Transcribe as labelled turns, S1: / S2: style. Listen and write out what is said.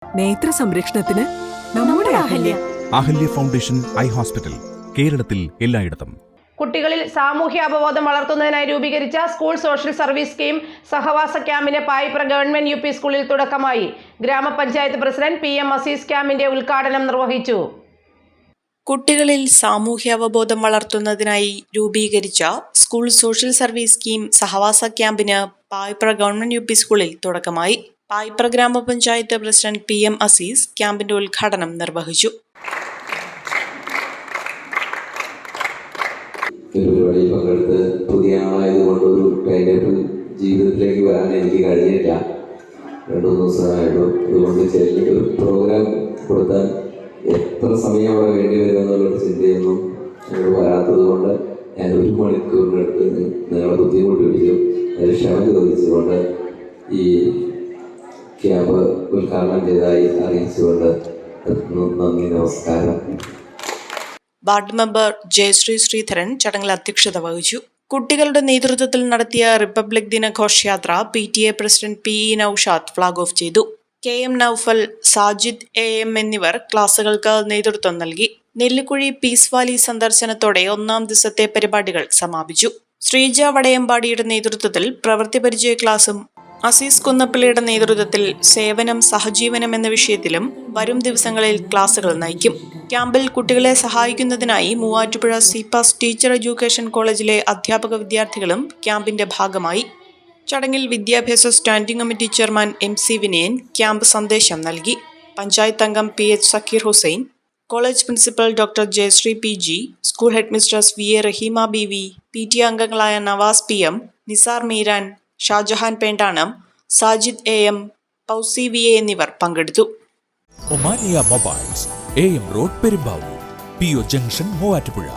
S1: നേത്ര സംരക്ഷണത്തിന് നമ്മുടെ Ahalya.
S2: Ahalya foundation eye hospital, കേരളത്തിൽ എല്ലായിടത്തും.
S3: കുട്ടികളിൽ സാമൂഹ്യ അവബോധം വളർത്തുന്നതിനായി രൂപീകരിച്ച സ്കൂൾ സോഷ്യൽ സർവീസ് സ്കീം സഹവാസ ക്യാമ്പിന് പായിപ്ര ഗവൺമെന്റ് യു.പി. സ്കൂളിൽ തുടക്കമായി. ഗ്രാമപഞ്ചായത്ത് പ്രസിഡന്റ് PM അസീസ് ക്യാമ്പിന്റെ ഉദ്ഘാടനം നിർവഹിച്ചു.
S4: കുട്ടികളിൽ സാമൂഹ്യാവബോധം വളർത്തുന്നതിനായി രൂപീകരിച്ച സ്കൂൾ സോഷ്യൽ സർവീസ് സ്കീം സഹവാസ ക്യാമ്പിന് പായിപ്ര ഗവൺമെന്റ് യു.പി. സ്കൂളിൽ തുടക്കമായി. പായിപ്ര ഗ്രാമപഞ്ചായത്ത് പ്രസിഡന്റ് PM അസീസ് ക്യാമ്പിന്റെ ഉദ്ഘാടനം നിർവഹിച്ചു.
S5: പരിപാടിയിൽ പങ്കെടുത്ത് പുതിയ ആളായതുകൊണ്ട് ഒരു ടൈം ടേബിൾ ജീവിതത്തിലേക്ക് വരാൻ എനിക്ക് കഴിഞ്ഞില്ല. 2-3 ദിവസമായിട്ടും അതുകൊണ്ട് ചെറിയൊരു പ്രോഗ്രാം കൊടുത്താൽ എത്ര സമയം അവിടെ വേണ്ടി വരുമെന്നുള്ളൊരു ചിന്തയൊന്നും ഞങ്ങൾ വരാത്തത് കൊണ്ട് ഞാൻ 1 മണിക്കൂറിനടുത്ത് നിങ്ങളെ ബുദ്ധിമുട്ട് പിടിക്കും. അതിൽ ക്ഷമ ചോദിച്ചുകൊണ്ട് ഈ ക്യാമ്പ് ഉദ്ഘാടനം ചെയ്തതായി അറിയിച്ചുകൊണ്ട് നന്ദി, നമസ്കാരം.
S4: വാർഡ് മെമ്പർ ജയശ്രീ ശ്രീധരൻ ചടങ്ങിൽ അധ്യക്ഷത വഹിച്ചു. കുട്ടികളുടെ നേതൃത്വത്തിൽ നടത്തിയ റിപ്പബ്ലിക് ദിന ഘോഷയാത്ര PTA president PE Naushad flag off ചെയ്തു. KM നൌഫൽ, സാജിദ് AM എന്നിവർ ക്ലാസുകൾക്ക് നേതൃത്വം നൽകി. നെല്ലിക്കുഴി പീസ് വാലി സന്ദർശനത്തോടെ 1ാം ദിവസത്തെ പരിപാടികൾ സമാപിച്ചു. ശ്രീജ വടയമ്പാടിയുടെ നേതൃത്വത്തിൽ പ്രവൃത്തി പരിചയ ക്ലാസും അസീസ് കുന്നപ്പള്ളിയുടെ നേതൃത്വത്തിൽ സേവനം സഹജീവനം എന്ന വിഷയത്തിലും വരും ദിവസങ്ങളിൽ ക്ലാസുകൾ നയിക്കും. ക്യാമ്പിൽ കുട്ടികളെ സഹായിക്കുന്നതിനായി മൂവാറ്റുപുഴ CPAS ടീച്ചർ എഡ്യൂക്കേഷൻ കോളേജിലെ അധ്യാപക വിദ്യാർത്ഥികളും ക്യാമ്പിന്റെ ഭാഗമായി. ചടങ്ങിൽ വിദ്യാഭ്യാസ standing committee chairman MC Vinayan camp സന്ദേശം നൽകി. പഞ്ചായത്ത് അംഗം PH Zakir Hussain, college principal doctor Jayashree PG, school headmistress VA Raheema BV, PTA അംഗങ്ങളായ Nawaz PM, Nisar Meeran, Shah Jahan Pendanam, Sajid AM, പൗസി VA എന്നിവർ പങ്കെടുത്തു.
S6: Omania mobiles, AM road, Perumbavoor, PO junction, Muvattupuzha.